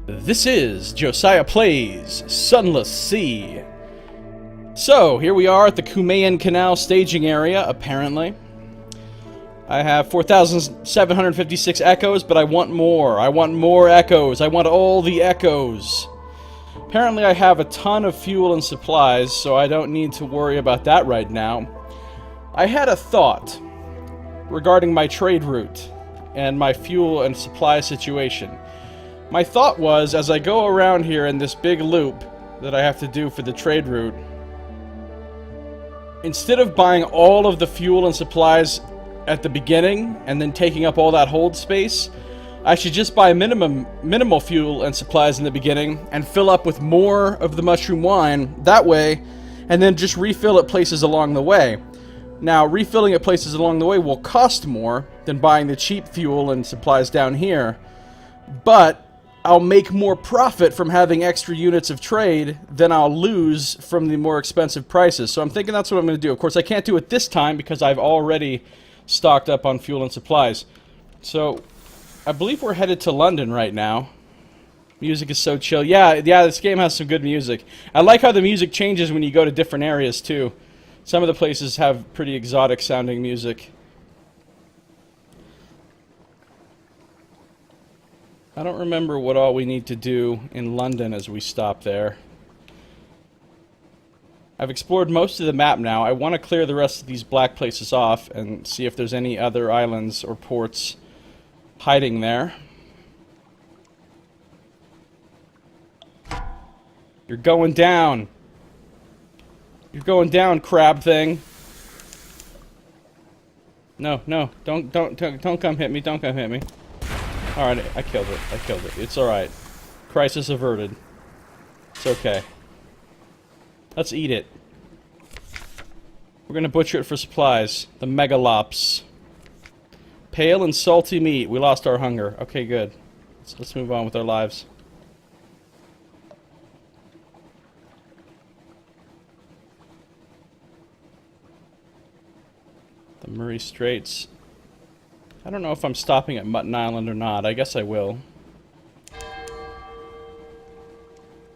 This is Josiah Plays Sunless Sea. So, here we are at the Kumean Canal staging area, apparently. I have 4,756 echoes, but I want more. I want more echoes. I want all the echoes. Apparently I have a ton of fuel and supplies, so I don't need to worry about that right now. I had a thought regarding my trade route and my fuel and supply situation. My thought was, as I go around here in this big loop that I have to do for the trade route, instead of buying all of the fuel and supplies at the beginning and then taking up all that hold space, I should just buy minimal fuel and supplies in the beginning and fill up with more of the mushroom wine that way, and then just refill at places along the way. Now, refilling at places along the way will cost more than buying the cheap fuel and supplies down here, but I'll make more profit from having extra units of trade than I'll lose from the more expensive prices. So I'm thinking that's what I'm going to do. Of course, I can't do it this time because I've already stocked up on fuel and supplies. So I believe we're headed to London right now. Music is so chill. Yeah, this game has some good music. I like how the music changes when you go to different areas, too. Some of the places have pretty exotic sounding music. I don't remember what all we need to do in London as we stop there. I've explored most of the map now. I want to clear the rest of these black places off and see if there's any other islands or ports hiding there. You're going down. You're going down, crab thing. No, don't come hit me. Don't come hit me. Alright, I killed it. It's alright. Crisis averted. It's okay. Let's eat it. We're gonna butcher it for supplies. The megalops. Pale and salty meat. We lost our hunger. Okay, good. Let's move on with our lives. The Murray Straits. I don't know if I'm stopping at Mutton Island or not. I guess I will.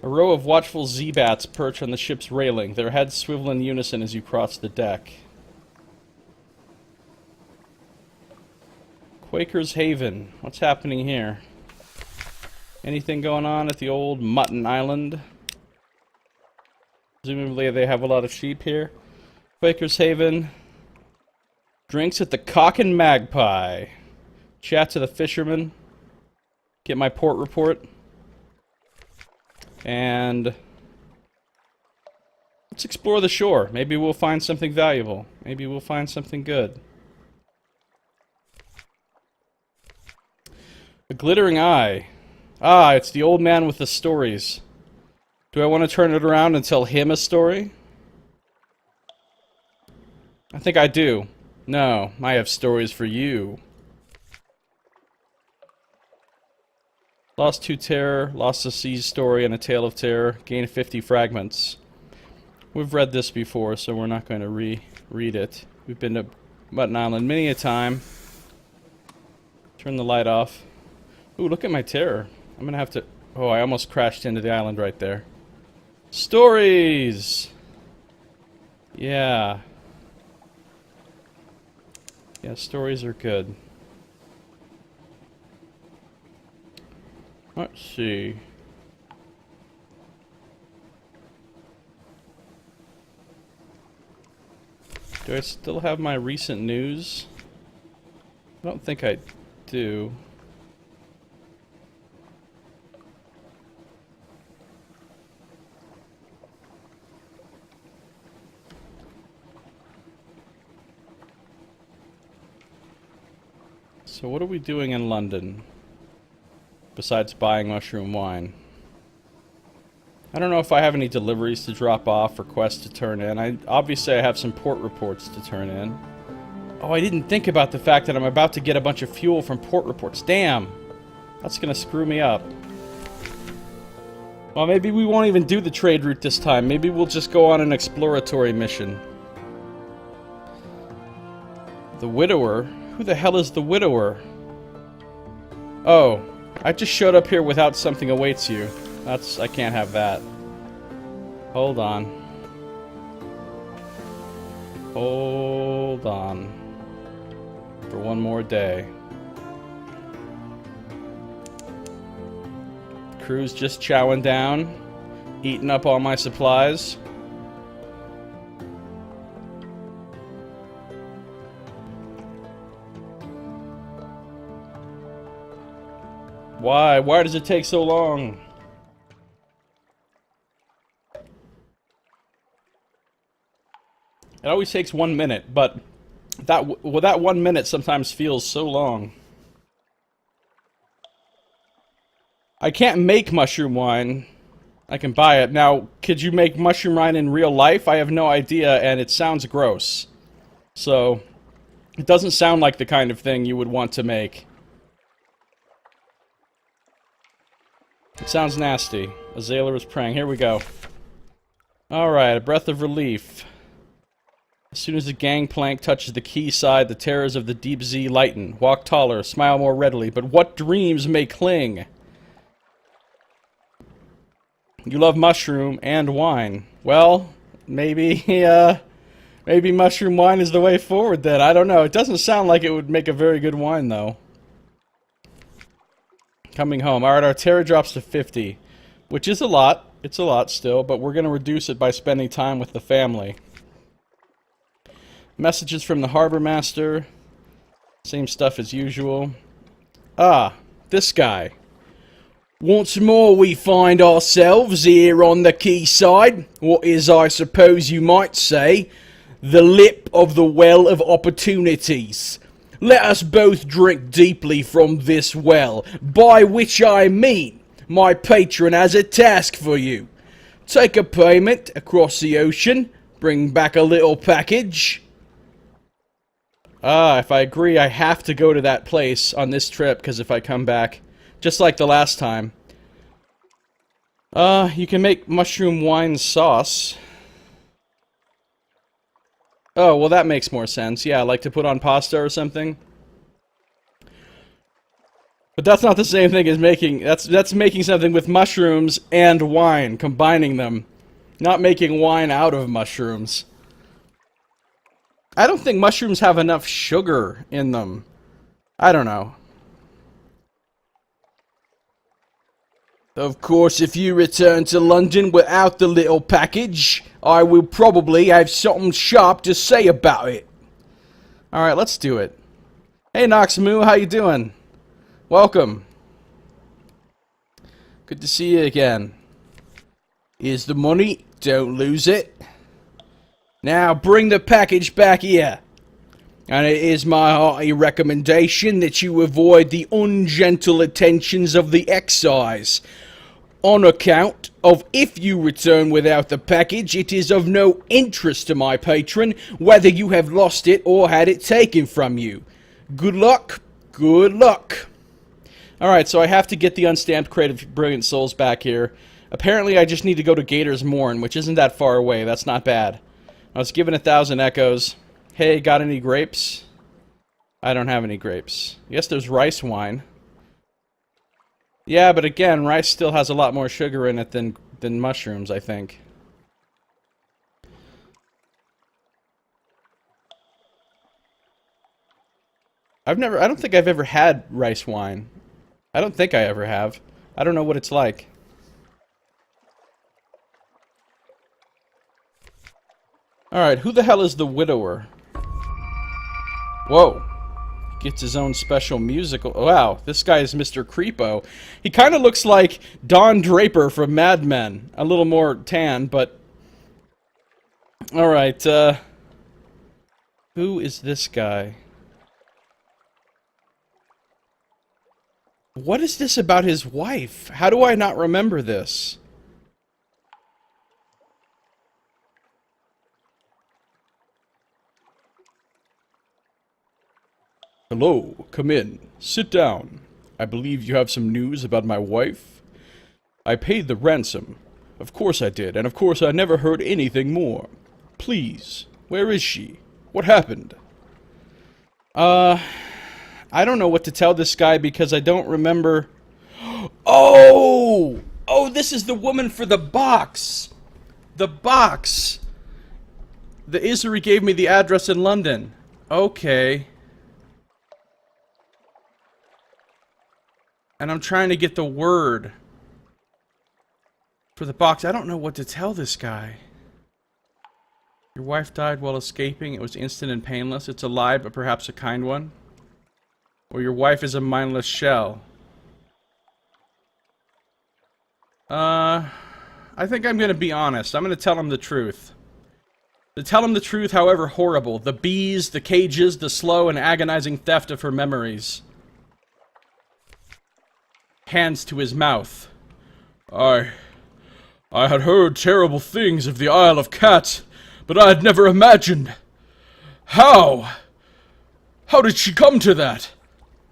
A row of watchful Z-bats perch on the ship's railing. Their heads swivel in unison as you cross the deck. Quaker's Haven. What's happening here? Anything going on at the old Mutton Island? Presumably they have a lot of sheep here. Quaker's Haven. Drinks at the Cock and Magpie. Chat to the fisherman. Get my port report. And let's explore the shore. Maybe we'll find something valuable. Maybe we'll find something good. A glittering eye. Ah, it's the old man with the stories. Do I want to turn it around and tell him a story? I think I do. No, I have stories for you. Lost 2 terror, lost the sea's story and a tale of terror, gained 50 fragments. We've read this before, so we're not going to read it. We've been to Mutton Island many a time. Turn the light off. Ooh, look at my terror. I'm going to have to... Oh, I almost crashed into the island right there. Stories! Yeah. Yeah, stories are good. Let's see. Do I still have my recent news? I don't think I do. So what are we doing in London, besides buying mushroom wine? I don't know if I have any deliveries to drop off or quests to turn in. Obviously I have some port reports to turn in. Oh, I didn't think about the fact that I'm about to get a bunch of fuel from port reports. Damn! That's gonna screw me up. Well, maybe we won't even do the trade route this time. Maybe we'll just go on an exploratory mission. The Widower? Who the hell is the Widower? Oh, I just showed up here without something awaits you. I can't have that. Hold on. Hold on. For one more day. Crew's just chowing down, eating up all my supplies. Why? Why does it take so long? It always takes 1 minute, but that 1 minute sometimes feels so long. I can't make mushroom wine. I can buy it. Now, could you make mushroom wine in real life? I have no idea, and it sounds gross. So, it doesn't sound like the kind of thing you would want to make. It sounds nasty. Azalea is praying. Here we go. Alright, a breath of relief. As soon as the gangplank touches the quay side, the terrors of the deep sea lighten. Walk taller, smile more readily, but what dreams may cling? You love mushroom and wine. Well, maybe, maybe mushroom wine is the way forward then. I don't know. It doesn't sound like it would make a very good wine, though. Coming home. Alright, our terror drops to 50. Which is a lot. It's a lot still, but we're going to reduce it by spending time with the family. Messages from the harbor master. Same stuff as usual. Ah, this guy. Once more we find ourselves here on the quayside. What is, I suppose you might say, the lip of the well of opportunities. Let us both drink deeply from this well, by which I mean my patron has a task for you. Take a payment across the ocean, bring back a little package. Ah, if I agree, I have to go to that place on this trip, because if I come back, just like the last time. You can make mushroom wine sauce. Oh, well that makes more sense. Yeah, like to put on pasta or something. But that's not the same thing as making... That's making something with mushrooms and wine, combining them. Not making wine out of mushrooms. I don't think mushrooms have enough sugar in them. I don't know. Of course, if you return to London without the little package, I will probably have something sharp to say about it. Alright, let's do it. Hey, Noxmoo, how you doing? Welcome. Good to see you again. Here's the money. Don't lose it. Now, bring the package back here. And it is my hearty recommendation that you avoid the ungentle attentions of the excise. On account of if you return without the package, it is of no interest to my patron whether you have lost it or had it taken from you. Good luck. Good luck. Alright, so I have to get the unstamped Crate of Brilliant Souls back here. Apparently I just need to go to Gator's Morn, which isn't that far away. That's not bad. I was given 1,000 echoes. Hey, got any grapes? I don't have any grapes. Yes, there's rice wine. Yeah, but again, rice still has a lot more sugar in it than mushrooms, I think. I don't think I've ever had rice wine. I don't think I ever have. I don't know what it's like. Alright, who the hell is the widower? Whoa. Gets his own special musical... Wow, this guy is Mr. Creepo. He kind of looks like Don Draper from Mad Men. A little more tan, but... Alright, who is this guy? What is this about his wife? How do I not remember this? Hello, come in. Sit down. I believe you have some news about my wife? I paid the ransom. Of course I did, and of course I never heard anything more. Please, where is she? What happened? I don't know what to tell this guy because I don't remember... Oh! Oh, this is the woman for the box! The box! The Isuri gave me the address in London. Okay. And I'm trying to get the word for the box. I don't know what to tell this guy. Your wife died while escaping. It was instant and painless. It's a lie, but perhaps a kind one. Or your wife is a mindless shell. I think I'm gonna be honest. I'm gonna tell him the truth. To tell him the truth, however horrible. The bees, the cages, the slow and agonizing theft of her memories. Hands to his mouth. I had heard terrible things of the Isle of Cats, but I had never imagined. How? How did she come to that?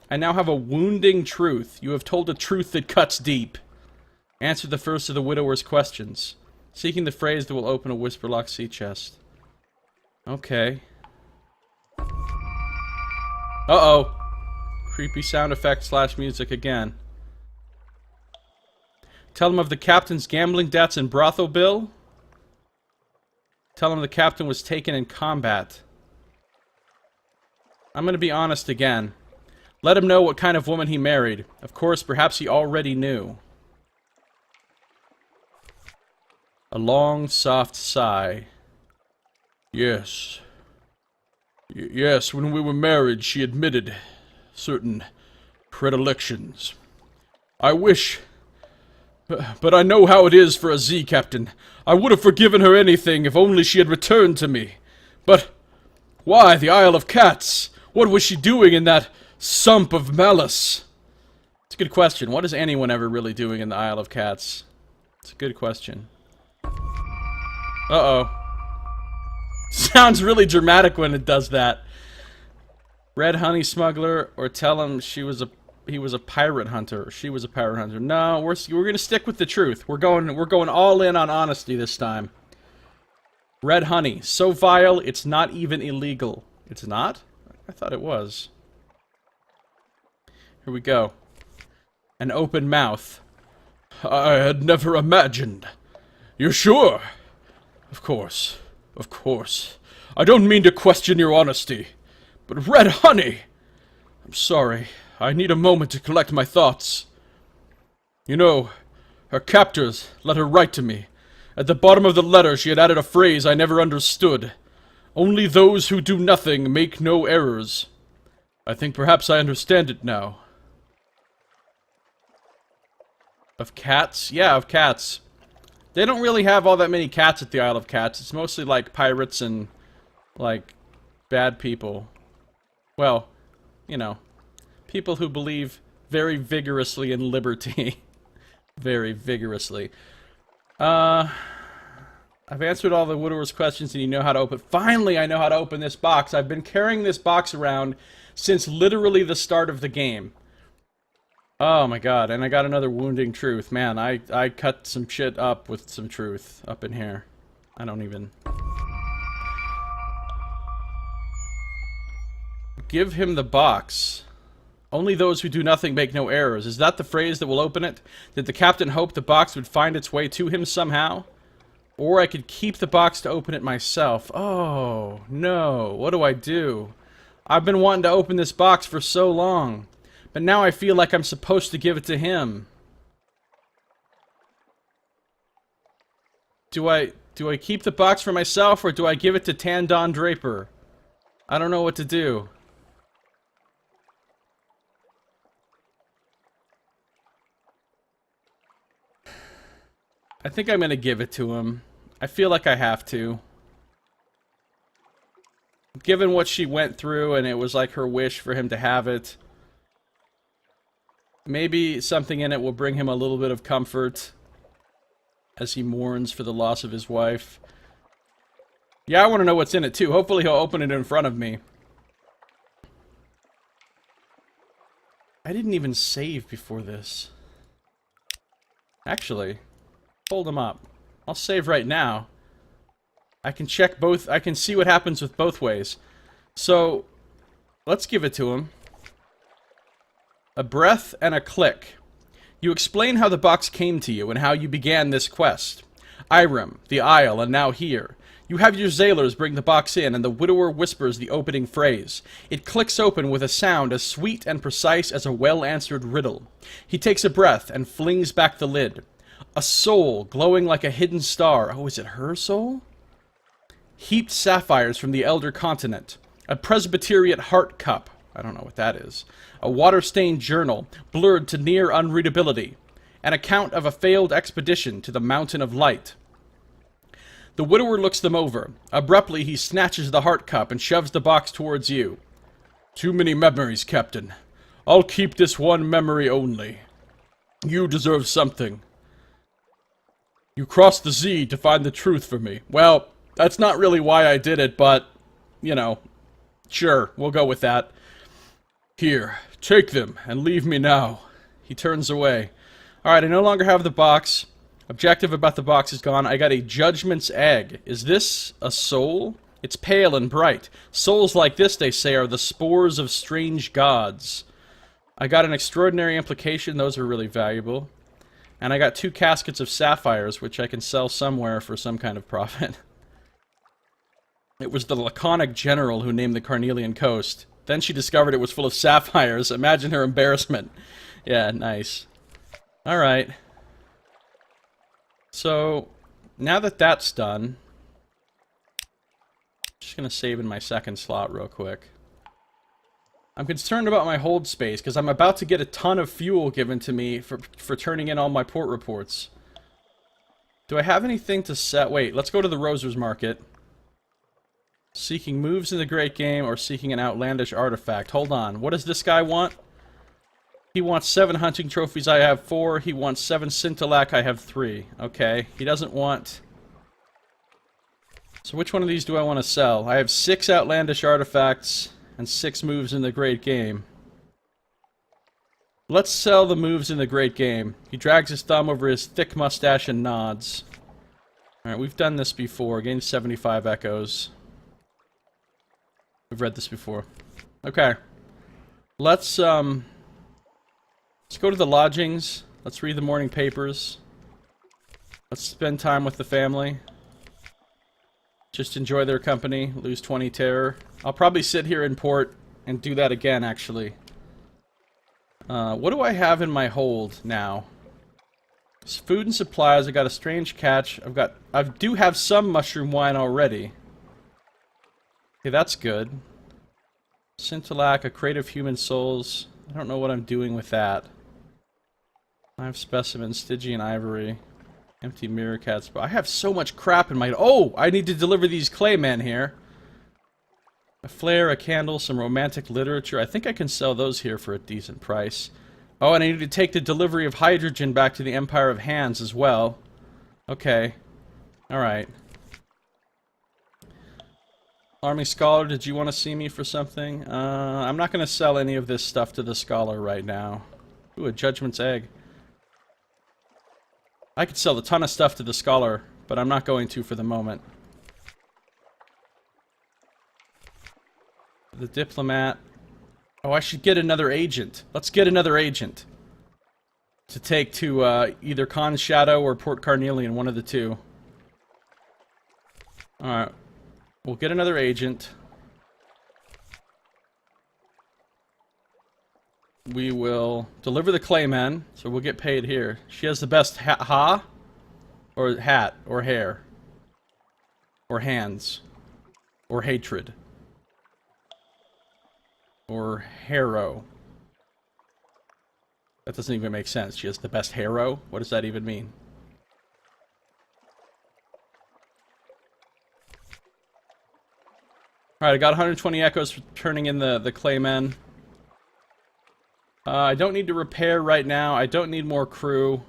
I now have a wounding truth. You have told a truth that cuts deep. Answer the first of the widower's questions. Seeking the phrase that will open a whisper-locked sea chest. Okay. Uh-oh. Creepy sound effect / music again. Tell him of the captain's gambling debts and brothel bill. Tell him the captain was taken in combat. I'm gonna be honest again. Let him know what kind of woman he married. Of course, perhaps he already knew. A long, soft sigh. Yes. Yes, when we were married, she admitted certain predilections. I wish... But I know how it is for a Z captain. I would have forgiven her anything if only she had returned to me. But why the Isle of Cats? What was she doing in that sump of malice? It's a good question. What is anyone ever really doing in the Isle of Cats? It's a good question. Uh-oh. Sounds really dramatic when it does that. Red honey smuggler, or tell him he was a pirate hunter, or she was a pirate hunter. No, we're gonna stick with the truth. We're going all in on honesty this time. Red honey, so vile it's not even illegal. It's not? I thought it was. Here we go. An open mouth. I had never imagined. You're sure? Of course. Of course. I don't mean to question your honesty. But red honey! I'm sorry. I need a moment to collect my thoughts. You know, her captors let her write to me. At the bottom of the letter she had added a phrase I never understood. Only those who do nothing make no errors. I think perhaps I understand it now. Of cats? Yeah, of cats. They don't really have all that many cats at the Isle of Cats. It's mostly like pirates and, like, bad people. Well, you know, people who believe very vigorously in liberty. Very vigorously. I've answered all the widower's questions and you know how to open... Finally, I know how to open this box. I've been carrying this box around since literally the start of the game. Oh my god, and I got another wounding truth. Man, I cut some shit up with some truth up in here. I don't even... Give him the box. Only those who do nothing make no errors. Is that the phrase that will open it? Did the captain hope the box would find its way to him somehow? Or I could keep the box to open it myself. Oh, no. What do I do? I've been wanting to open this box for so long. But now I feel like I'm supposed to give it to him. Do I keep the box for myself, or do I give it to Tandon Draper? I don't know what to do. I think I'm gonna give it to him. I feel like I have to. Given what she went through, and it was like her wish for him to have it. Maybe something in it will bring him a little bit of comfort as he mourns for the loss of his wife. Yeah, I want to know what's in it too. Hopefully he'll open it in front of me. I didn't even save before this. Actually, hold him up. I'll save right now. I can check both. I can see what happens with both ways. So, let's give it to him. A breath and a click. You explain how the box came to you and how you began this quest. Irem, the Isle, and now here. You have your sailors bring the box in, and the widower whispers the opening phrase. It clicks open with a sound as sweet and precise as a well-answered riddle. He takes a breath and flings back the lid. A soul, glowing like a hidden star. Oh, is it her soul? Heaped sapphires from the elder continent. A Presbyterian heart cup. I don't know what that is. A water-stained journal, blurred to near unreadability. An account of a failed expedition to the Mountain of Light. The widower looks them over. Abruptly, he snatches the heart cup and shoves the box towards you. Too many memories, Captain. I'll keep this one memory only. You deserve something. You crossed the sea to find the truth for me. Well, that's not really why I did it, but, you know, sure, we'll go with that. Here, take them, and leave me now. He turns away. Alright, I no longer have the box. Objective about the box is gone. I got a Judgment's Egg. Is this a soul? It's pale and bright. Souls like this, they say, are the spores of strange gods. I got an Extraordinary Implication. Those are really valuable. And I got 2 caskets of sapphires, which I can sell somewhere for some kind of profit. It was the laconic general who named the Carnelian Coast. Then she discovered it was full of sapphires. Imagine her embarrassment. Yeah, nice. Alright. So, now that that's done, I'm just going to save in my second slot real quick. I'm concerned about my hold space, because I'm about to get a ton of fuel given to me for turning in all my port reports. Do I have anything to set? Wait, let's go to the Roser's Market. Seeking moves in the Great Game or seeking an outlandish artifact. Hold on. What does this guy want? He wants 7 hunting trophies. I have 4. He wants 7 scintillac. I have 3. Okay. He doesn't want... So which one of these do I want to sell? I have 6 outlandish artifacts and 6 moves in the Great Game. Let's sell the moves in the Great Game. He drags his thumb over his thick mustache and nods. Alright, we've done this before. Gained 75 echoes. We've read this before. Okay. Let's go to the lodgings. Let's read the morning papers. Let's spend time with the family. Just enjoy their company. Lose 20 terror. I'll probably sit here in port and do that again, actually. What do I have in my hold now? Food and supplies. I got a strange catch. I do have some mushroom wine already. Okay, that's good. Scintillac, a crate of human souls. I don't know what I'm doing with that. 5 specimens, Stygian ivory. Empty mirror cats. But I have so much crap in my... Oh! I need to deliver these claymen here. A flare, a candle, some romantic literature. I think I can sell those here for a decent price. Oh, and I need to take the delivery of hydrogen back to the Empire of Hands as well. Okay. Alright. Army Scholar, did you want to see me for something? I'm not going to sell any of this stuff to the Scholar right now. Ooh, a Judgment's Egg. I could sell a ton of stuff to the Scholar, but I'm not going to for the moment. The Diplomat. Oh, I should get another agent. Let's get another agent. To take to either Khan's Shadow or Port Carnelian, one of the two. Alright. We'll get another agent. We will deliver the claymen, so we'll get paid here. She has the best or hat, or hair, or hands, or hatred, or harrow. That doesn't even make sense. She has the best harrow? What does that even mean? Alright, I got 120 echoes for turning in the claymen. I don't need to repair right now. I don't need more crew.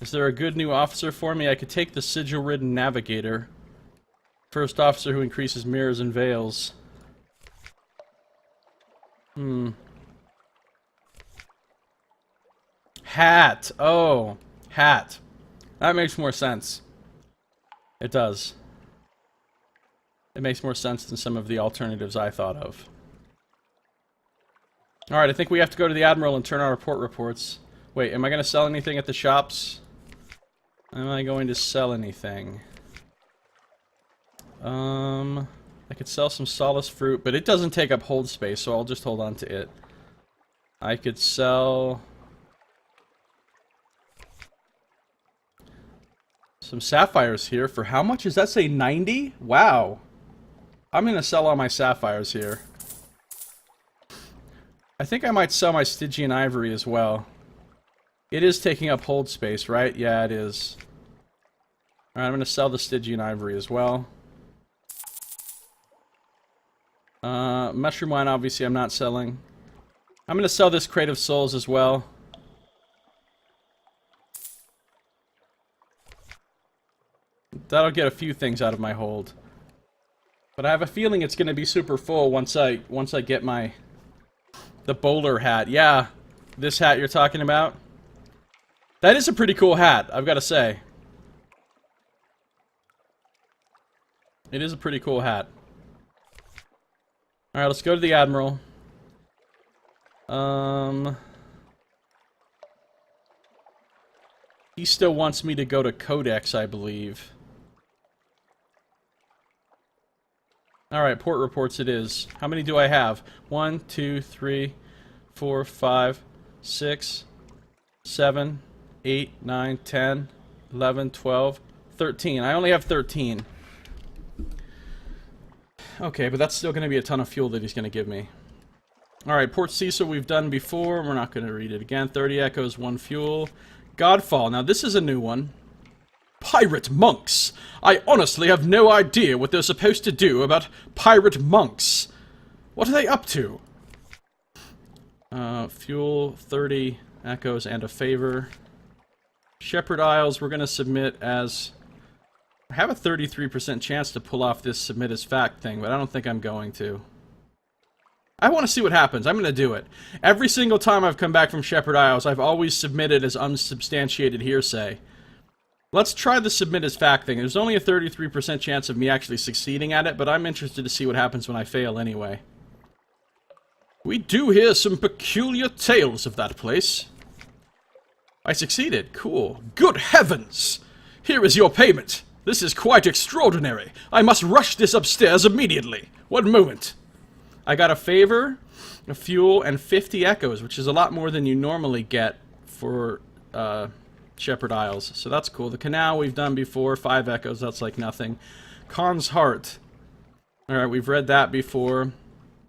Is there a good new officer for me? I could take the sigil-ridden navigator. First officer who increases mirrors and veils. Hat. Oh, hat. That makes more sense. It does. It makes more sense than some of the alternatives I thought of. Alright, I think we have to go to the Admiral and turn our report reports. Wait, am I going to sell anything at the shops? Am I going to sell anything? I could sell some solace fruit, but it doesn't take up hold space, so I'll just hold on to it. I could sell some sapphires here for how much? Does that say 90? Wow. I'm going to sell all my sapphires here. I think I might sell my Stygian ivory as well. It is taking up hold space, right? Yeah, it is. Alright, I'm going to sell the Stygian ivory as well. Mushroom wine, obviously, I'm not selling. I'm going to sell this Crate of Souls as well. That'll get a few things out of my hold. But I have a feeling it's going to be super full once I get the bowler hat. Yeah, this hat you're talking about. That is a pretty cool hat, I've got to say. It is a pretty cool hat. Alright, let's go to the Admiral. He still wants me to go to Codex, I believe. Alright, port reports it is. How many do I have? 1, 2, 3, 4, 5, 6, 7, 8, 9, 10, 11, 12, 13. I only have 13. Okay, but that's still going to be a ton of fuel that he's going to give me. Alright, Port Cecil we've done before. We're not going to read it again. 30 echoes, 1 fuel. Godfall. Now, this is a new one. Pirate monks! I honestly have no idea what they're supposed to do about pirate monks. What are they up to? Fuel, 30 echoes, and a favor. Shepherd Isles we're going to submit as... I have a 33% chance to pull off this submit as fact thing, but I don't think I'm going to. I want to see what happens. I'm going to do it. Every single time I've come back from Shepherd Isles, I've always submitted as unsubstantiated hearsay. Let's try the submit as fact thing. There's only a 33% chance of me actually succeeding at it, but I'm interested to see what happens when I fail anyway. We do hear some peculiar tales of that place. I succeeded. Cool. Good heavens! Here is your payment. This is quite extraordinary. I must rush this upstairs immediately. One moment. I got a favor, a fuel, and 50 echoes, which is a lot more than you normally get for Shepherd Isles. So that's cool. The canal we've done before, 5 echoes, that's like nothing. Khan's Heart. Alright, we've read that before.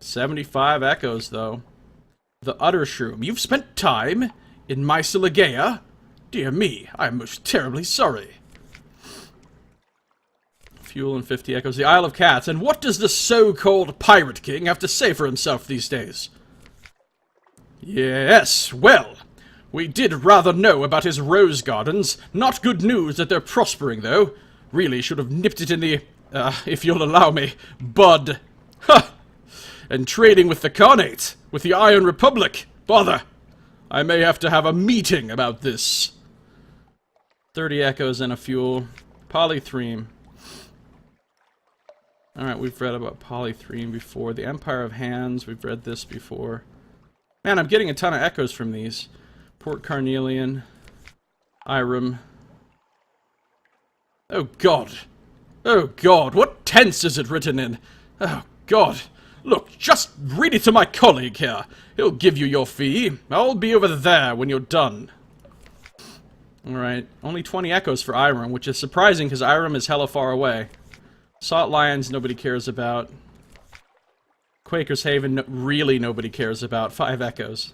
75 echoes, though. The Utter Shroom. You've spent time in Mycenae? Dear me, I am most terribly sorry. Fuel and 50 echoes. The Isle of Cats. And what does the so-called Pirate King have to say for himself these days? Yes, well, we did rather know about his rose gardens. Not good news that they're prospering, though. Really should have nipped it in the, if you'll allow me, bud. Ha! And trading with the Khanate, with the Iron Republic. Bother. I may have to have a meeting about this. 30 echoes and a fuel. Polythreme. Alright, we've read about Polythreme before. The Empire of Hands, we've read this before. Man, I'm getting a ton of echoes from these. Port Carnelian. Irem. Oh god. Oh god, what tense is it written in? Oh god. Look, just read it to my colleague here. He'll give you your fee. I'll be over there when you're done. Alright, only 20 echoes for Irem, which is surprising because Irem is hella far away. Salt Lions, nobody cares about. Quaker's Haven, really nobody cares about. 5 echoes.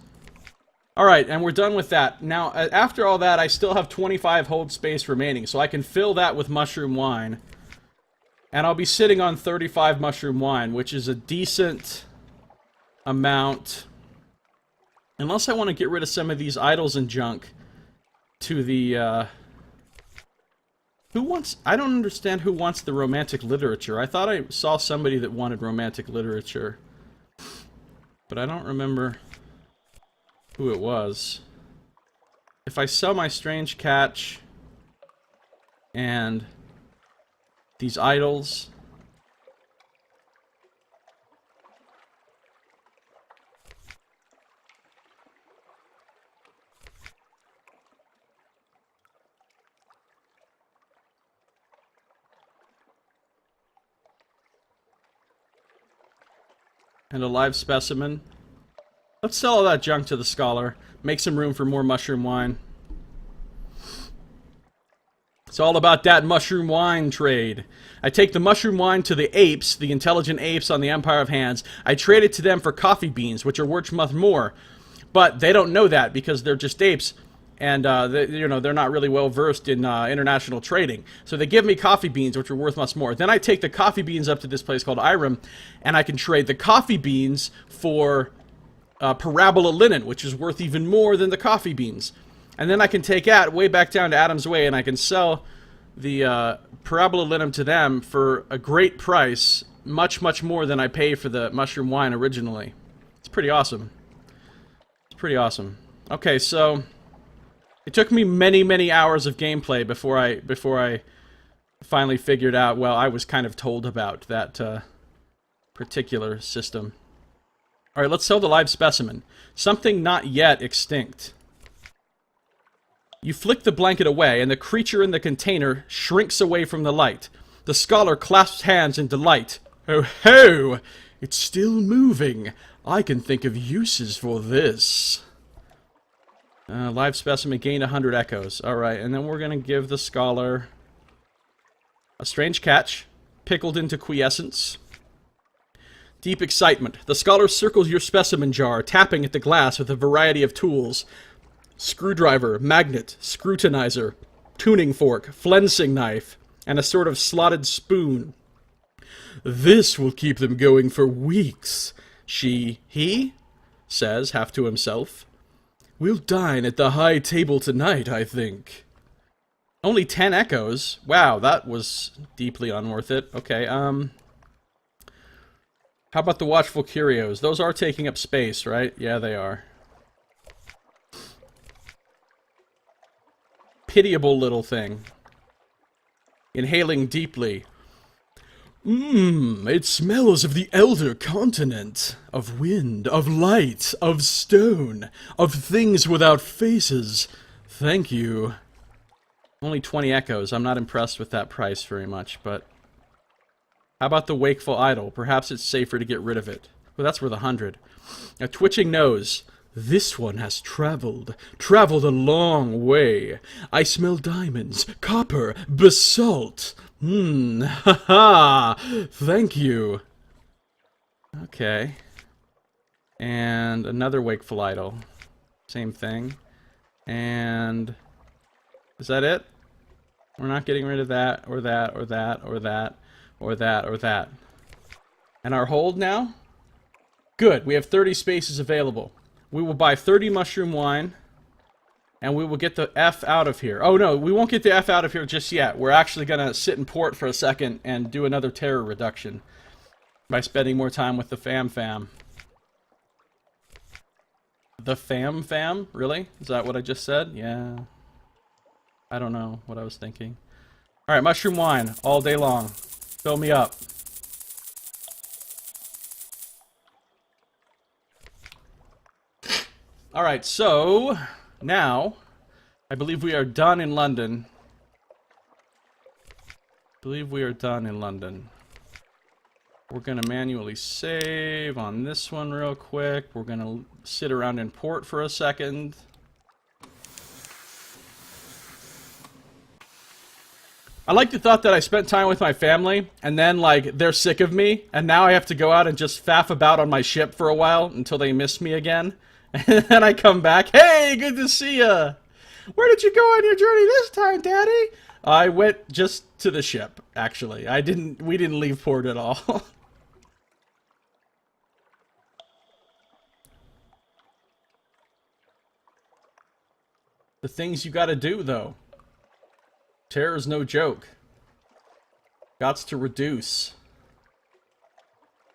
Alright, and we're done with that. Now, after all that, I still have 25 hold space remaining, so I can fill that with mushroom wine. And I'll be sitting on 35 mushroom wine, which is a decent amount. Unless I want to get rid of some of these idols and junk to the, Who wants... I don't understand who wants the romantic literature. I thought I saw somebody that wanted romantic literature. But I don't remember who it was. If I sell my strange catch and these idols... And a live specimen. Let's sell all that junk to the scholar. Make some room for more mushroom wine. It's all about that mushroom wine trade. I take the mushroom wine to the apes, the intelligent apes on the Empire of Hands. I trade it to them for coffee beans, which are worth much more. But they don't know that because they're just apes. And, they're not really well versed in international trading. So they give me coffee beans, which are worth much more. Then I take the coffee beans up to this place called Irem, and I can trade the coffee beans for parabola linen, which is worth even more than the coffee beans. And then I can take that way back down to Adam's Way, and I can sell the parabola linen to them for a great price, much, much more than I pay for the mushroom wine originally. It's pretty awesome. It's pretty awesome. Okay, so it took me many, many hours of gameplay before I finally figured out, well, I was kind of told about that particular system. Alright, let's sell the live specimen. Something not yet extinct. You flick the blanket away, and the creature in the container shrinks away from the light. The scholar clasps hands in delight. Oh ho! It's still moving. I can think of uses for this. Live specimen gained 100 echoes. Alright, and then we're gonna give the scholar a strange catch, pickled into quiescence. Deep excitement. The scholar circles your specimen jar, tapping at the glass with a variety of tools. Screwdriver, magnet, scrutinizer, tuning fork, flensing knife, and a sort of slotted spoon. This will keep them going for weeks, he says, half to himself. We'll dine at the high table tonight, I think. Only 10 echoes? Wow, that was deeply unworth it. Okay, how about the watchful curios? Those are taking up space, right? Yeah, they are. Pitiable little thing. Inhaling deeply. It smells of the elder continent. Of wind, of light, of stone, of things without faces. Thank you. Only 20 echoes. I'm not impressed with that price very much, but... How about the wakeful idol? Perhaps it's safer to get rid of it. Well, that's worth 100. A twitching nose. This one has traveled a long way. I smell diamonds, copper, basalt. Haha, thank you. Okay. And another wakeful idol. Same thing. And... is that it? We're not getting rid of that, or that, or that, or that, or that, or that. And our hold now? Good, we have 30 spaces available. We will buy 30 mushroom wine, and we will get the F out of here. Oh no, we won't get the F out of here just yet. We're actually going to sit in port for a second and do another terror reduction by spending more time with the fam. The fam? Really? Is that what I just said? Yeah. I don't know what I was thinking. Alright, mushroom wine all day long. Fill me up. Alright, so now I believe we are done in London. We're gonna manually save on this one real quick. We're gonna sit around in port for a second. I like the thought that I spent time with my family, and then, like, they're sick of me, and now I have to go out and just faff about on my ship for a while until they miss me again. And then I come back, hey, good to see ya! Where did you go on your journey this time, Daddy? I went just to the ship, actually. We didn't leave port at all. The things you gotta do, though. Terror's no joke. Gots to reduce.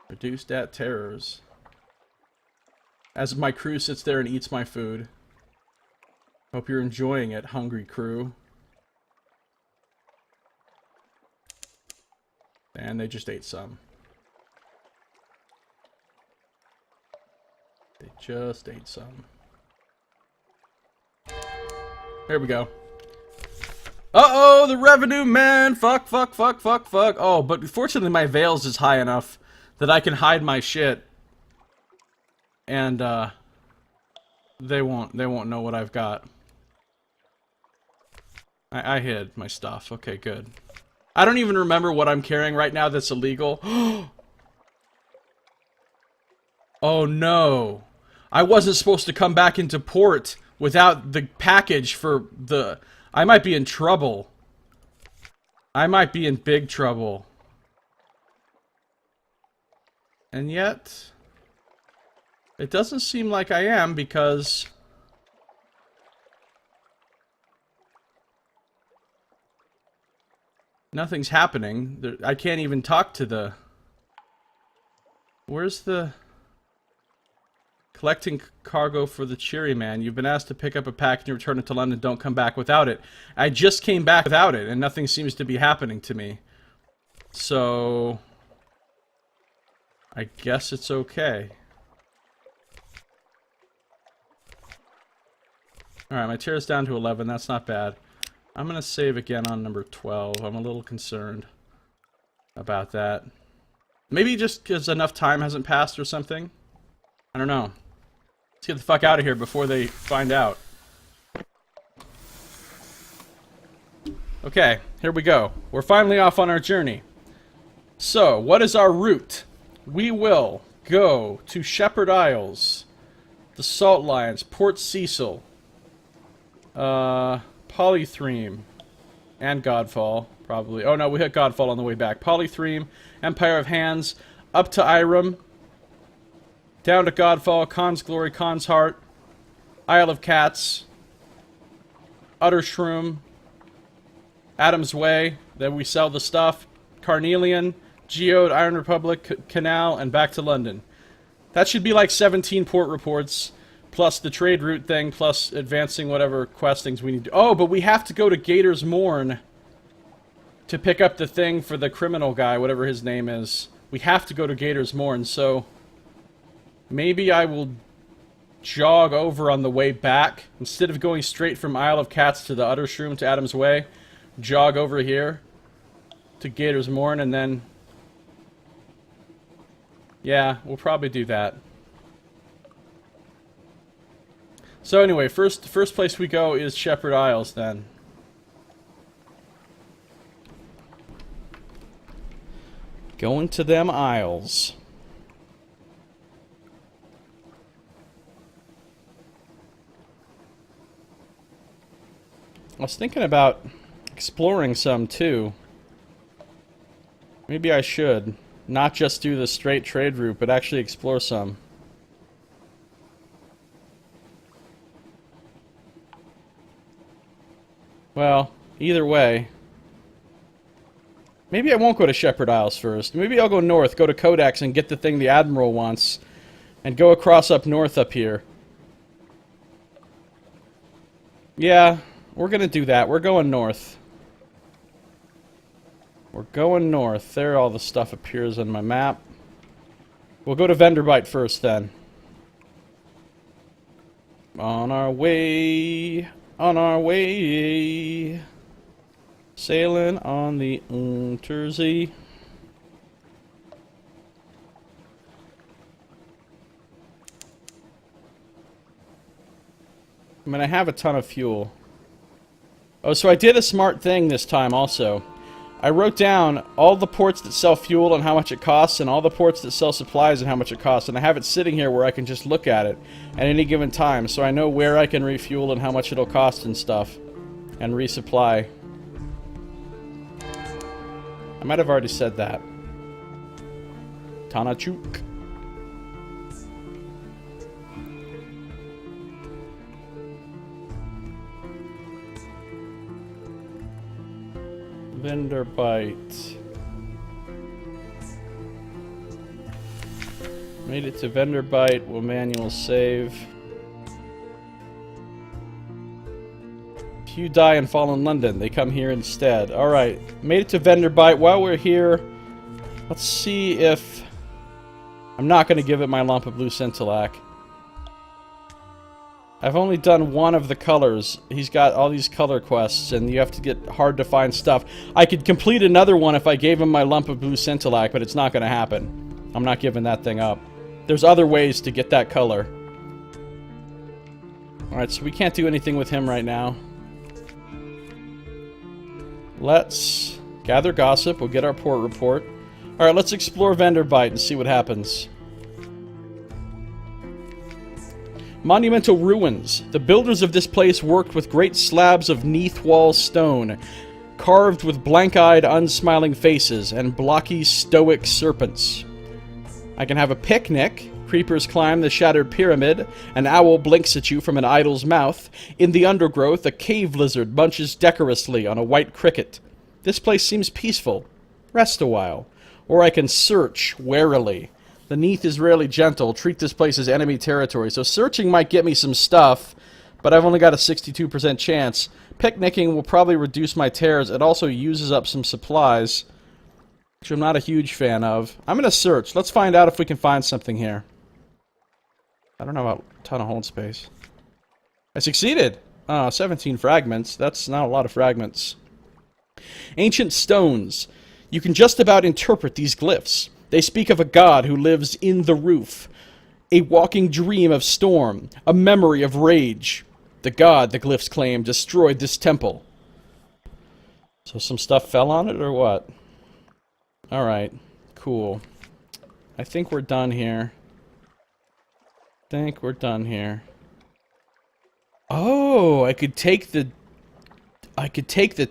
Reduce dat terrors. As my crew sits there and eats my food. Hope you're enjoying it, hungry crew. And they just ate some. They just ate some. There we go. Uh-oh, the revenue man! Fuck. Oh, but fortunately my veils is high enough that I can hide my shit and they won't know what I've got. I hid my stuff. Okay, good. I don't even remember what I'm carrying right now that's illegal. Oh no. I wasn't supposed to come back into port without the package for the... I might be in trouble. I might be in big trouble. And yet... it doesn't seem like I am, because... nothing's happening. I can't even talk to the... where's the... collecting cargo for the Cheery Man. You've been asked to pick up a package and return it to London. Don't come back without it. I just came back without it, and nothing seems to be happening to me. So... I guess it's okay. Alright, my tier is down to 11. That's not bad. I'm gonna save again on number 12. I'm a little concerned about that. Maybe just because enough time hasn't passed or something? I don't know. Let's get the fuck out of here before they find out. Okay, here we go. We're finally off on our journey. So, what is our route? We will go to Shepherd Isles, the Salt Lions, Port Cecil, Polythreme, and Godfall, probably. Oh no, we hit Godfall on the way back. Polythreme, Empire of Hands, up to Irem, down to Godfall, Khan's Glory, Khan's Heart, Isle of Cats, Utter Shroom, Adam's Way, then we sell the stuff, Carnelian, Geode, Iron Republic, Canal, and back to London. That should be like 17 port reports, plus the trade route thing, plus advancing whatever quest things we need to... Oh, but we have to go to Gator's Morn to pick up the thing for the criminal guy, whatever his name is. We have to go to Gator's Morn, so... maybe I will jog over on the way back. Instead of going straight from Isle of Cats to the Utter Shroom to Adam's Way, jog over here to Gator's Morn, and then... yeah, we'll probably do that. So anyway, first place we go is Shepherd Isles, then. Going to them isles. I was thinking about exploring some, too. Maybe I should. Not just do the straight trade route, but actually explore some. Well, either way. Maybe I won't go to Shepherd Isles first. Maybe I'll go north, go to Codex, and get the thing the Admiral wants. And go across up north up here. Yeah, we're gonna do that. We're going north. We're going north. There all the stuff appears on my map. We'll go to Venderbite first, then. On our way... on our way... sailing on the Unterzee. I mean, I have a ton of fuel. Oh, so I did a smart thing this time, also. I wrote down all the ports that sell fuel and how much it costs, and all the ports that sell supplies and how much it costs, and I have it sitting here where I can just look at it at any given time, so I know where I can refuel and how much it'll cost and stuff, and resupply. I might have already said that. Tanachuk. Venderbite. Made it to Venderbite. Will manual save. If you die and fall in London, they come here instead. Alright. Made it to Venderbite. While we're here, let's see if... I'm not going to give it my lump of blue scintillac. I've only done one of the colors. He's got all these color quests, and you have to get hard to find stuff. I could complete another one if I gave him my lump of blue scintillac, but it's not going to happen. I'm not giving that thing up. there's other ways to get that color. Alright, so we can't do anything with him right now. Let's gather gossip. We'll get our port report. Alright, let's explore Vendor Bite and see what happens. Monumental ruins. The builders of this place worked with great slabs of neath wall stone, carved with blank-eyed, unsmiling faces and blocky, stoic serpents. I can have a picnic. Creepers climb the shattered pyramid. An owl blinks at you from an idol's mouth. In the undergrowth, a cave lizard munches decorously on a white cricket. This place seems peaceful. Rest a while. Or I can search warily. The neath is rarely gentle. Treat this place as enemy territory. So searching might get me some stuff, but I've only got a 62% chance. Picnicking will probably reduce my tears. It also uses up some supplies, which I'm not a huge fan of. I'm going to search. Let's find out if we can find something here. I don't know about a ton of hold space. I succeeded! 17 fragments. That's not a lot of fragments. Ancient stones. You can just about interpret these glyphs. They speak of a god who lives in the roof. A walking dream of storm. A memory of rage. The god, the glyphs claim, destroyed this temple. So some stuff fell on it, or what? Alright. Cool. I think we're done here. Oh, I could take the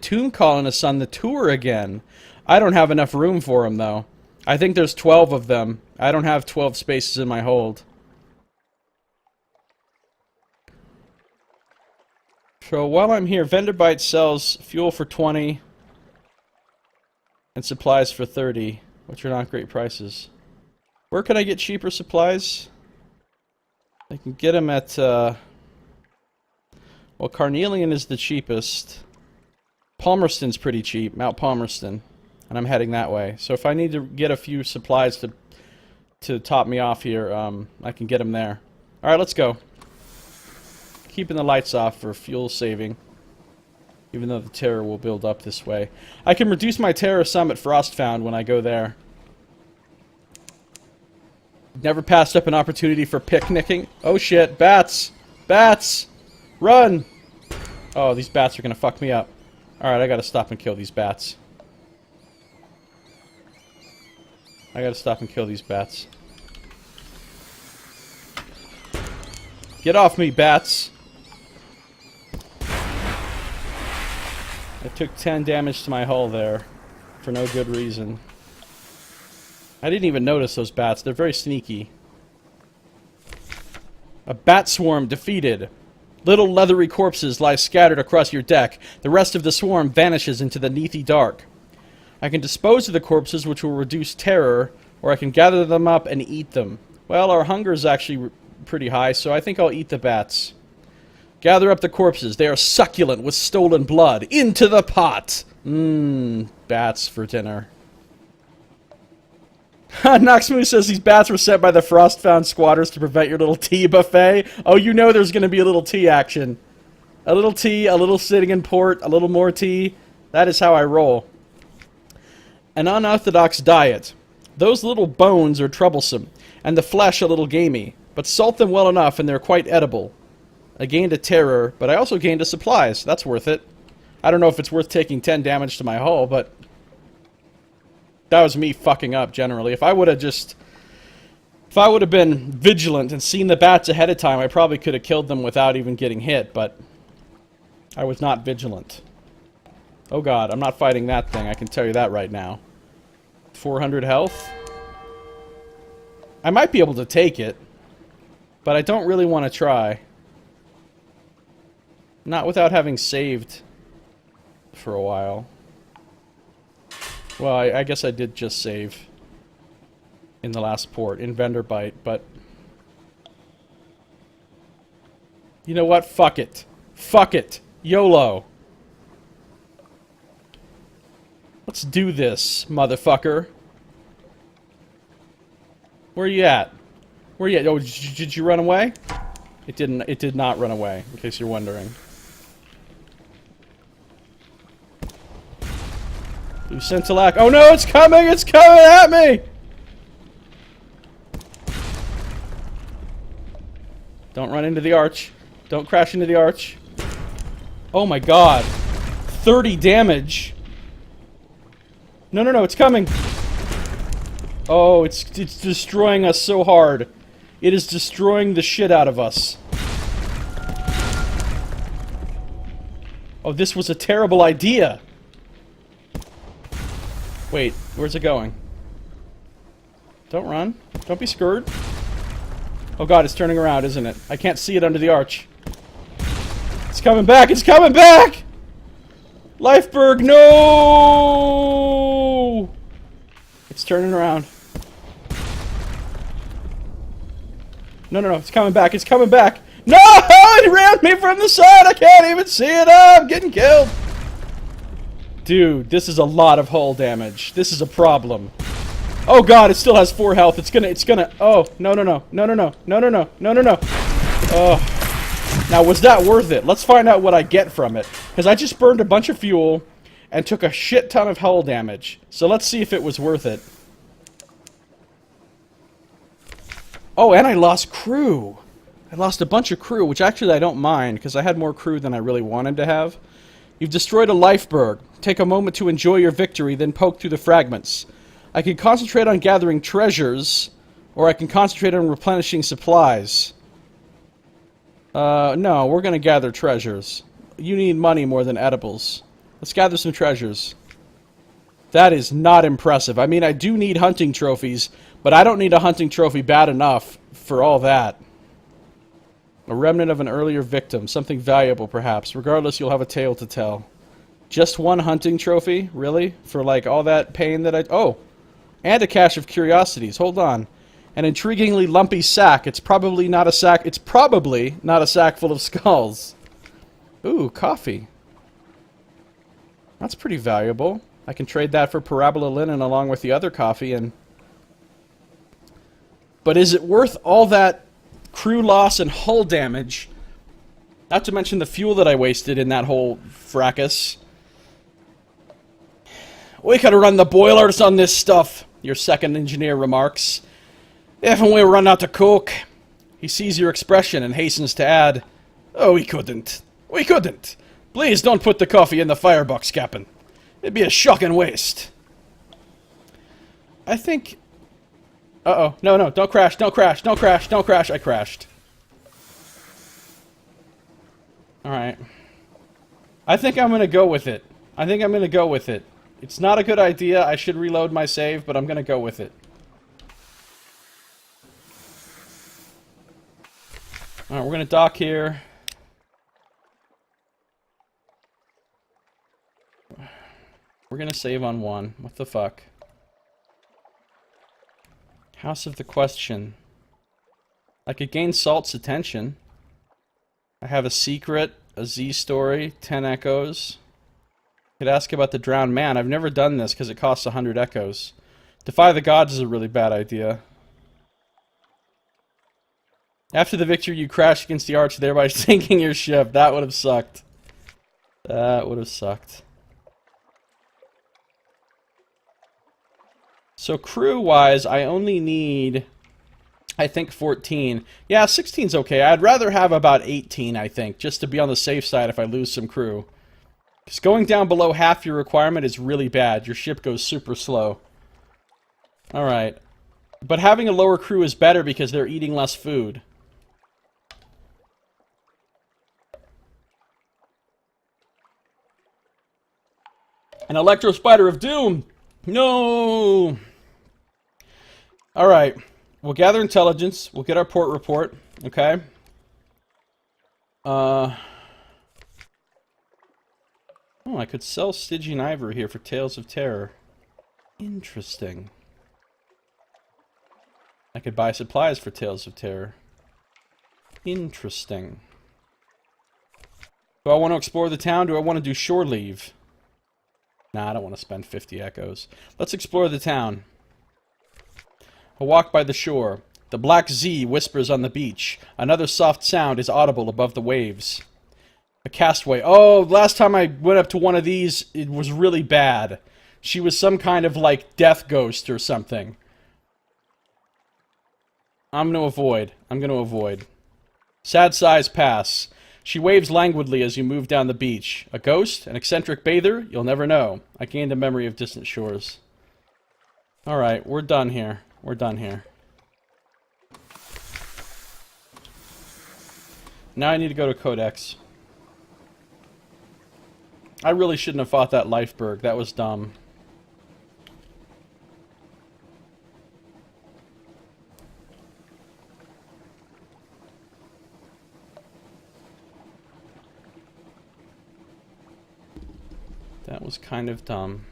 tomb colonists on the tour again. I don't have enough room for them, though. I think there's 12 of them. I don't have 12 spaces in my hold. So while I'm here, Vendor Bite sells fuel for 20 and supplies for 30, which are not great prices. Where can I get cheaper supplies? I can get them at, well, Carnelian is the cheapest. Palmerston's pretty cheap, Mount Palmerston. And I'm heading that way. So if I need to get a few supplies to top me off here, I can get them there. Alright, let's go. Keeping the lights off for fuel saving. Even though the terror will build up this way. I can reduce my terror some at Frostfound when I go there. Never passed up an opportunity for picnicking. Oh shit, bats! Bats! Run! Oh, these bats are gonna fuck me up. Alright, I gotta stop and kill these bats. Get off me, bats! I took 10 damage to my hull there. For no good reason. I didn't even notice those bats. They're very sneaky. A bat swarm defeated. Little leathery corpses lie scattered across your deck. The rest of the swarm vanishes into the neathy dark. I can dispose of the corpses, which will reduce terror, or I can gather them up and eat them. Well, our hunger is actually pretty high, so I think I'll eat the bats. Gather up the corpses. They are succulent with stolen blood. Into the pot! Bats for dinner. Noxmoo says these bats were sent by the Frostfound squatters to prevent your little tea buffet. Oh, you know there's going to be a little tea action. A little tea, a little sitting in port, a little more tea. That is how I roll. An unorthodox diet. Those little bones are troublesome, and the flesh a little gamey, but salt them well enough and they're quite edible. I gained a terror, but I also gained a supplies. That's worth it. I don't know if it's worth taking 10 damage to my hull, but that was me fucking up, generally. If I would have been vigilant and seen the bats ahead of time, I probably could have killed them without even getting hit, but I was not vigilant. Oh god, I'm not fighting that thing, I can tell you that right now. 400 health? I might be able to take it, but I don't really want to try. Not without having saved for a while. Well, I guess I did just save in the last port, in Vendor Bite, but you know what? Fuck it. Fuck it. YOLO. Let's do this, motherfucker. Where are you at? Where are you at? Oh, did you run away? It didn't. It did not run away, in case you're wondering. Lucentilac. Oh no, it's coming! It's coming at me! Don't run into the arch. Don't crash into the arch. Oh my god. 30 damage. No, no, no, it's coming. Oh, it's destroying us so hard. It is destroying the shit out of us. Oh, this was a terrible idea. Wait, where's it going? Don't run. Don't be scared. Oh god, it's turning around, isn't it? I can't see it under the arch. It's coming back! It's coming back! Lifeberg, no! It's turning around. No, no, no, it's coming back, it's coming back! No! It rammed me from the side! I can't even see it! Oh, I'm getting killed! Dude, this is a lot of hull damage. This is a problem. Oh god, it still has 4 health. It's gonna, oh, no, no, no, no, no, no, no, no, no, no, no, no. Oh. Now, was that worth it? Let's find out what I get from it. Because I just burned a bunch of fuel and took a shit ton of hull damage. So let's see if it was worth it. Oh, and I lost crew. I lost a bunch of crew, which actually I don't mind, because I had more crew than I really wanted to have. You've destroyed a lifeberg. Take a moment to enjoy your victory, then poke through the fragments. I can concentrate on gathering treasures, or I can concentrate on replenishing supplies. No, we're gonna gather treasures. You need money more than edibles. Let's gather some treasures. That is not impressive. I mean, I do need hunting trophies, but I don't need a hunting trophy bad enough for all that. A remnant of an earlier victim. Something valuable, perhaps. Regardless, you'll have a tale to tell. Just one hunting trophy? Really? For, like, all that pain that I... Oh! And a cache of curiosities. Hold on. An intriguingly lumpy sack. It's probably not a sack... It's probably not a sack full of skulls. Ooh, coffee. That's pretty valuable. I can trade that for parabola linen along with the other coffee and... But is it worth all that crew loss and hull damage? Not to mention the fuel that I wasted in that whole fracas. We could run the boilers on this stuff, your second engineer remarks. If we run out of coke. He sees your expression and hastens to add, Oh, we couldn't. We couldn't. Please don't put the coffee in the firebox, Captain. It'd be a shocking waste. I think... Uh-oh. No, no, don't crash, don't crash, don't crash, don't crash. I crashed. Alright. I think I'm gonna go with it. I think I'm gonna go with it. It's not a good idea. I should reload my save, but I'm gonna go with it. Alright, we're gonna dock here. We're gonna save on 1. What the fuck? House of the Question. I could gain Salt's attention. I have a secret, a Z story, 10 echoes. I could ask about the drowned man. I've never done this because it costs 100 echoes. Defy the gods is a really bad idea. After the victory, you crash against the arch, thereby sinking your ship. That would have sucked. That would have sucked. So crew-wise, I only need, I think, 14. Yeah, 16's okay. I'd rather have about 18, I think, just to be on the safe side if I lose some crew. Because going down below half your requirement is really bad. Your ship goes super slow. Alright. But having a lower crew is better because they're eating less food. An Electro Spider of Doom! No! Alright. We'll gather intelligence. We'll get our port report. Okay? Oh, I could sell Stygian Ivory here for Tales of Terror. Interesting. I could buy supplies for Tales of Terror. Interesting. Do I want to explore the town? Do I want to do shore leave? Nah, I don't want to spend 50 echoes. Let's explore the town. A walk by the shore. The black Z whispers on the beach. Another soft sound is audible above the waves. A castaway. Oh, last time I went up to one of these, it was really bad. She was some kind of, like, death ghost or something. I'm gonna avoid. I'm gonna avoid. Sad sighs pass. She waves languidly as you move down the beach. A ghost? An eccentric bather? You'll never know. I gained a memory of distant shores. Alright, we're done here. We're done here. Now I need to go to Codex. I really shouldn't have fought that Lifeberg. That was dumb. That was kind of dumb.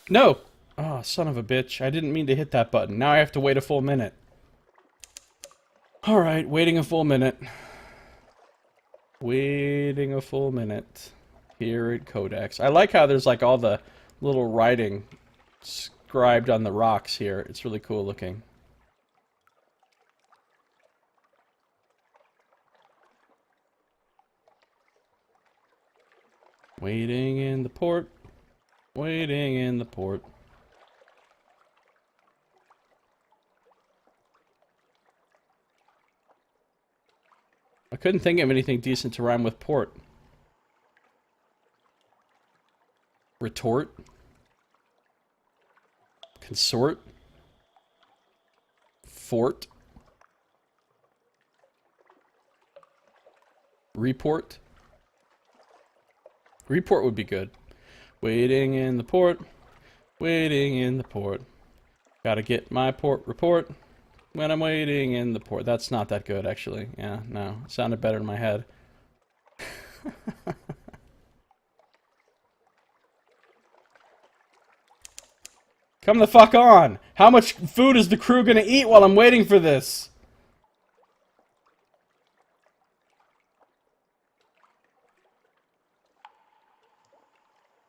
No! Oh, son of a bitch. I didn't mean to hit that button. Now I have to wait a full minute. Alright, waiting a full minute. Waiting a full minute. Here at Codex. I like how there's like all the little writing scribed on the rocks here. It's really cool looking. Waiting in the port. Waiting in the port. I couldn't think of anything decent to rhyme with port. Retort? Consort? Fort? Report? Report would be good. Waiting in the port. Waiting in the port. Gotta get my port report when I'm waiting in the port. That's not that good, actually. Yeah, no. It sounded better in my head. Come the fuck on! How much food is the crew gonna eat while I'm waiting for this?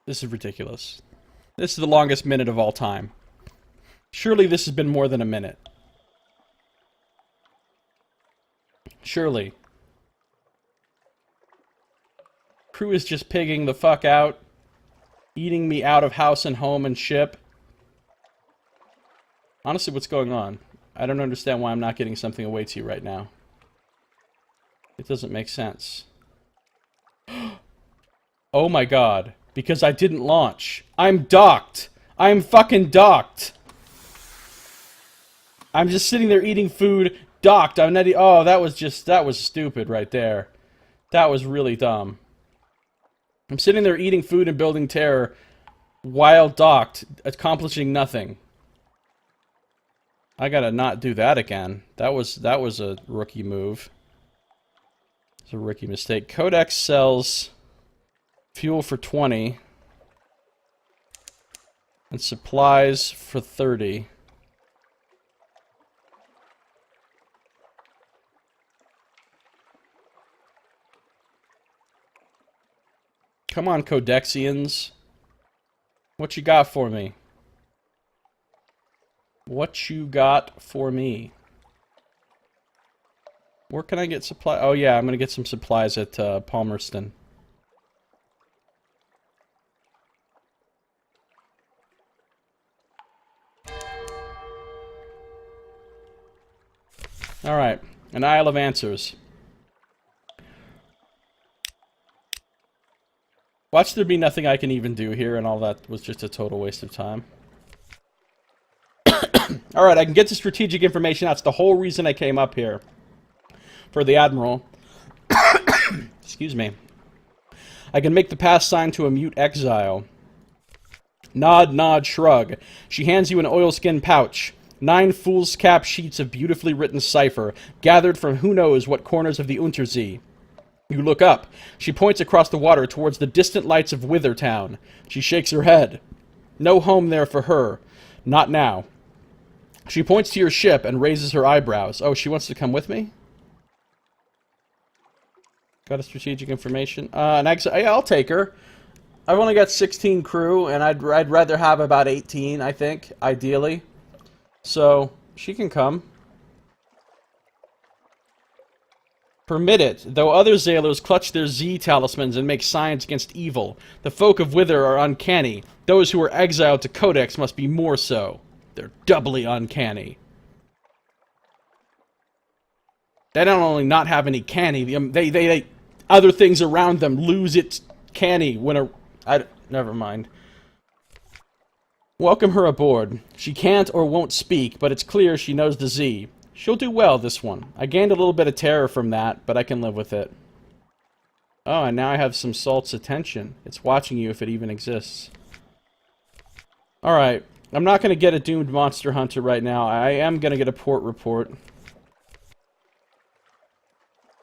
This is ridiculous. This is the longest minute of all time. Surely this has been more than a minute. Surely. Crew is just pigging the fuck out. Eating me out of house and home and ship. Honestly, what's going on? I don't understand why I'm not getting something awaits you right now. It doesn't make sense. Oh my god. Because I didn't launch. I'm docked. I'm fucking docked. I'm just sitting there eating food, docked. I'm not oh, that was stupid right there. That was really dumb. I'm sitting there eating food and building terror while docked, accomplishing nothing. I gotta not do that again. That was a rookie move. It's a rookie mistake. Codex sells fuel for 20 and supplies for 30. Come on, Codexians. What you got for me? What you got for me? Where can I get supply? Oh yeah, I'm gonna get some supplies at Palmerston. Alright, an Isle of Answers. Watch there be nothing I can even do here, and all that was just a total waste of time. Alright, I can get the strategic information. That's the whole reason I came up here. For the Admiral. Excuse me. I can make the pass sign to a mute exile. Nod, nod, shrug. She hands you an oilskin pouch. 9 foolscap sheets of beautifully written cipher, gathered from who knows what corners of the Unterzee. You look up. She points across the water towards the distant lights of Withertown. She shakes her head. No home there for her. Not now. She points to your ship and raises her eyebrows. Oh, she wants to come with me? Got a strategic information? Yeah, I'll take her. I've only got 16 crew, and I'd rather have about 18, I think, ideally. So, she can come. Permit it, though other sailors clutch their Z talismans and make signs against evil. The folk of Wither are uncanny. Those who are exiled to Codex must be more so. They're doubly uncanny. They don't only not have any canny, they other things around them lose its canny when never mind. Welcome her aboard. She can't or won't speak, but it's clear she knows the Z. She'll do well, this one. I gained a little bit of terror from that, but I can live with it. Oh, and now I have some salt's attention. It's watching you if it even exists. Alright, I'm not going to get a doomed monster hunter right now. I am going to get a port report.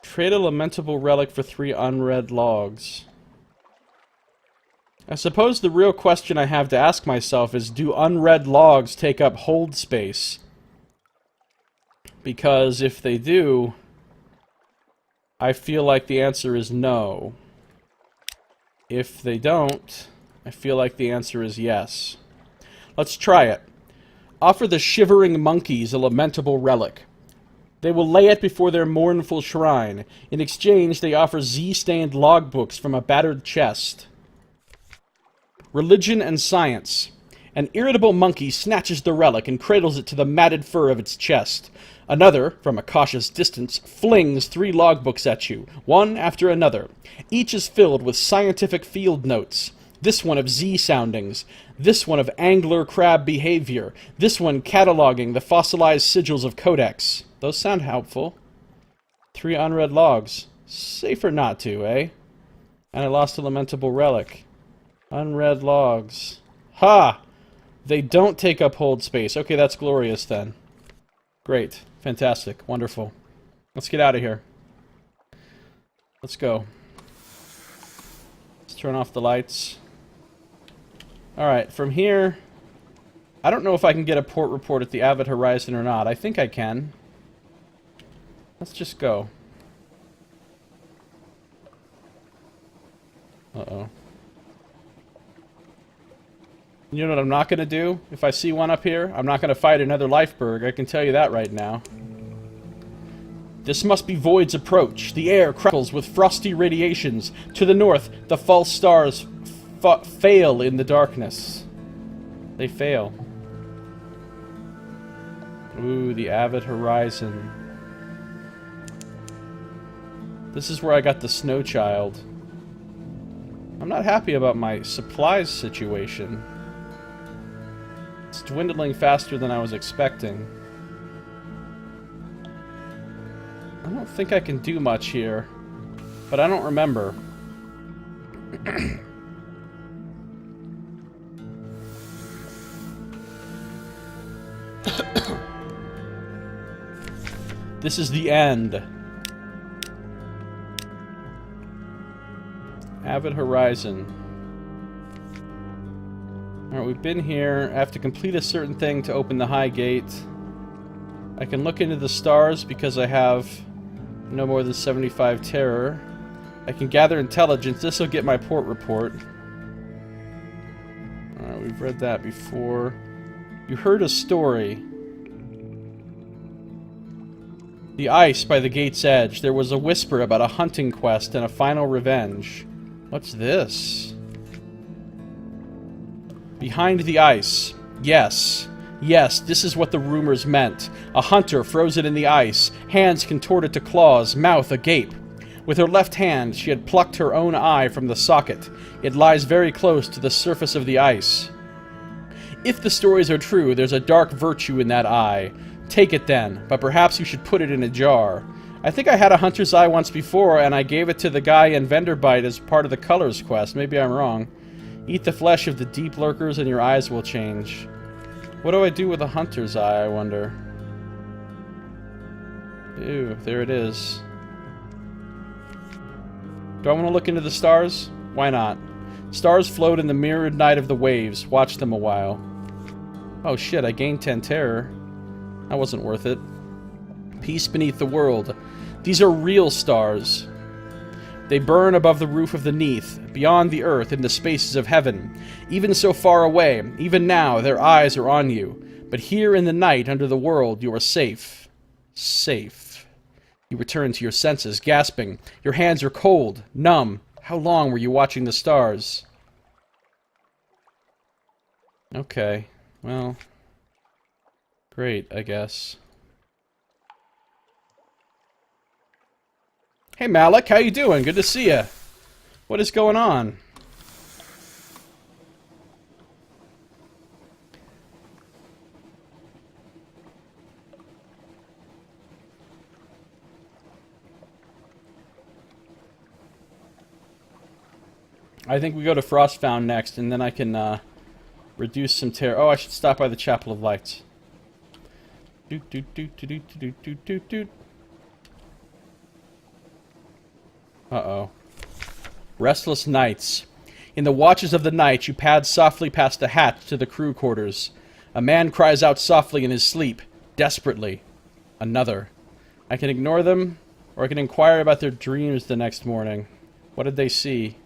Trade a lamentable relic for 3 unread logs. I suppose the real question I have to ask myself is, do unread logs take up hold space? Because if they do, I feel like the answer is no. If they don't, I feel like the answer is yes. Let's try it. Offer the shivering monkeys a lamentable relic. They will lay it before their mournful shrine. In exchange, they offer Z-stained logbooks from a battered chest. Religion and science. An irritable monkey snatches the relic and cradles it to the matted fur of its chest. Another, from a cautious distance, flings 3 logbooks at you, one after another. Each is filled with scientific field notes. This one of Z soundings. This one of angler crab behavior. This one cataloging the fossilized sigils of Codex. Those sound helpful. 3 unread logs. Safer not to, eh? And I lost a lamentable relic. Unread logs. Ha! They don't take up hold space. Okay, that's glorious then. Great. Fantastic. Wonderful. Let's get out of here. Let's go. Let's turn off the lights. Alright, from here... I don't know if I can get a port report at the Avid Horizon or not. I think I can. Let's just go. Uh-oh. You know what I'm not going to do? If I see one up here, I'm not going to fight another Lifeberg. I can tell you that right now. This must be Void's approach. The air crackles with frosty radiations. To the north, the false stars fail in the darkness. They fail. Ooh, the Avid Horizon. This is where I got the Snow Child. I'm not happy about my supplies situation. It's dwindling faster than I was expecting. I don't think I can do much here, but I don't remember. This is the end. Avid Horizon. Alright, we've been here. I have to complete a certain thing to open the high gate. I can look into the stars because I have no more than 75 terror. I can gather intelligence. This will get my port report. Alright, we've read that before. You heard a story. The ice by the gate's edge. There was a whisper about a hunting quest and a final revenge. What's this? Behind the ice. Yes. Yes, this is what the rumors meant. A hunter frozen in the ice, hands contorted to claws, mouth agape. With her left hand, she had plucked her own eye from the socket. It lies very close to the surface of the ice. If the stories are true, there's a dark virtue in that eye. Take it then, but perhaps you should put it in a jar. I think I had a hunter's eye once before, and I gave it to the guy in Venderbite as part of the Colors quest. Maybe I'm wrong. Eat the flesh of the deep lurkers and your eyes will change. What do I do with a hunter's eye, I wonder? Ew, there it is. Do I want to look into the stars? Why not? Stars float in the mirrored night of the waves. Watch them a while. Oh shit, I gained 10 terror. That wasn't worth it. Peace beneath the world. These are real stars. They burn above the roof of the Neath, beyond the earth, in the spaces of heaven. Even so far away, even now, their eyes are on you. But here in the night, under the world, you are safe. Safe. You return to your senses, gasping. Your hands are cold, numb. How long were you watching the stars? Okay, well, great, I guess. Hey Malik, how you doing? Good to see ya. What is going on? I think we go to Frostfound next, and then I can reduce some terror. Oh, I should stop by the Chapel of Lights. Doot doot doot doot doot doot doot doot. Uh-oh. Restless nights. In the watches of the night, you pad softly past a hatch to the crew quarters. A man cries out softly in his sleep, desperately. Another. I can ignore them, or I can inquire about their dreams the next morning. What did they see?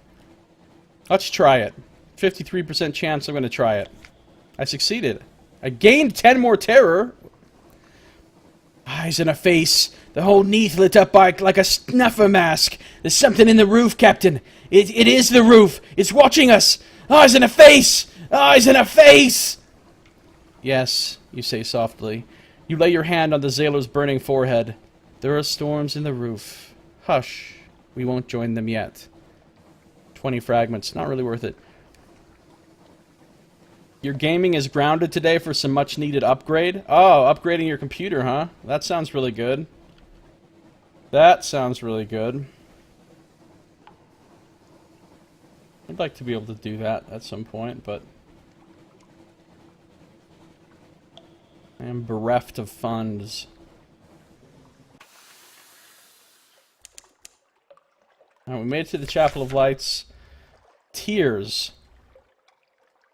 Let's try it. 53% chance I'm going to try it. I succeeded. I gained 10 more terror. Eyes and a face. The whole Neath lit up by like a snuffer mask. There's something in the roof, Captain. It is the roof. It's watching us. Eyes and a face. Eyes and a face. Yes, you say softly. You lay your hand on the Zailer's burning forehead. There are storms in the roof. Hush. We won't join them yet. 20 fragments. Not really worth it. Your gaming is grounded today for some much-needed upgrade? Oh, upgrading your computer, huh? That sounds really good. That sounds really good. I'd like to be able to do that at some point, but I am bereft of funds. Alright, we made it to the Chapel of Lights. Tears.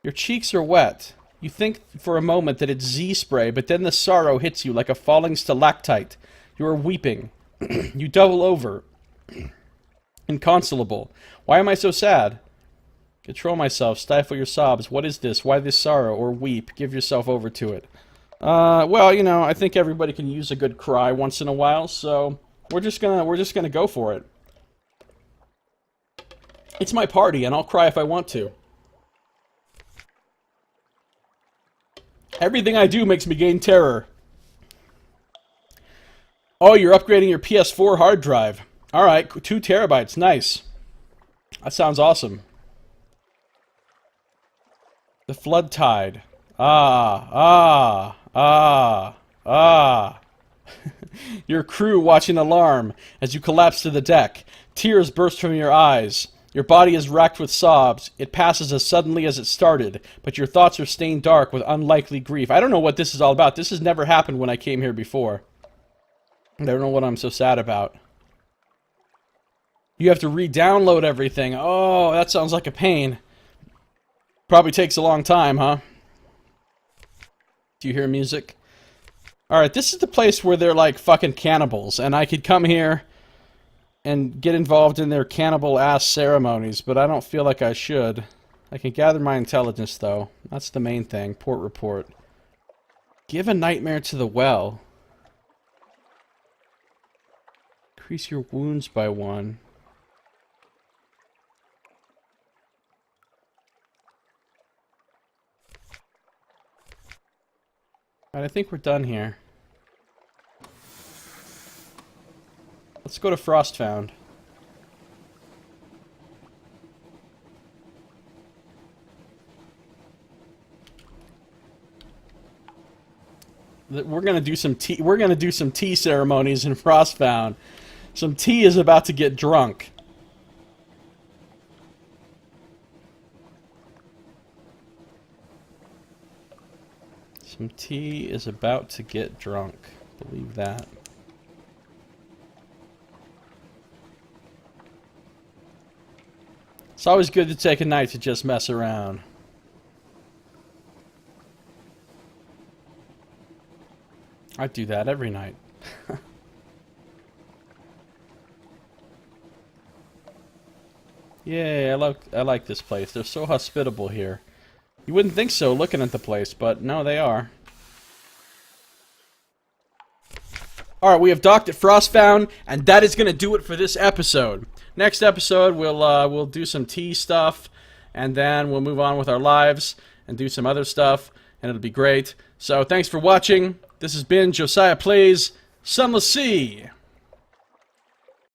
Your cheeks are wet. You think for a moment that it's Z-spray, but then the sorrow hits you like a falling stalactite. You are weeping. You double over. Inconsolable. Why am I so sad? Control myself. Stifle your sobs. What is this? Why this sorrow? Or weep. Give yourself over to it. Well, you know, I think everybody can use a good cry once in a while, so we're just gonna go for it. It's my party, and I'll cry if I want to. Everything I do makes me gain terror. Oh, you're upgrading your PS4 hard drive. Alright, 2 terabytes. Nice. That sounds awesome. The flood tide. Your crew watching alarm as you collapse to the deck. Tears burst from your eyes. Your body is racked with sobs. It passes as suddenly as it started, but your thoughts are stained dark with unlikely grief. I don't know what this is all about. This has never happened when I came here before. I don't know what I'm so sad about. You have to re-download everything. Oh, that sounds like a pain. Probably takes a long time, huh? Do you hear music? Alright, this is the place where they're like fucking cannibals, and I could come here and get involved in their cannibal-ass ceremonies, but I don't feel like I should. I can gather my intelligence, though. That's the main thing. Port report. Give a nightmare to the well. Increase your wounds by 1. Alright, I think we're done here. Let's go to Frostfound. We're gonna do some tea. We're gonna do some tea ceremonies in Frostfound. Some tea is about to get drunk. Some tea is about to get drunk. Believe that. It's always good to take a night to just mess around. I do that every night. Yay, I like this place. They're so hospitable here. You wouldn't think so looking at the place, but no, they are. Alright, we have docked at Frostbound, and that is going to do it for this episode. Next episode, we'll do some tea stuff, and then we'll move on with our lives and do some other stuff, and it'll be great. So thanks for watching. This has been Josiah Plays Sunless Sea.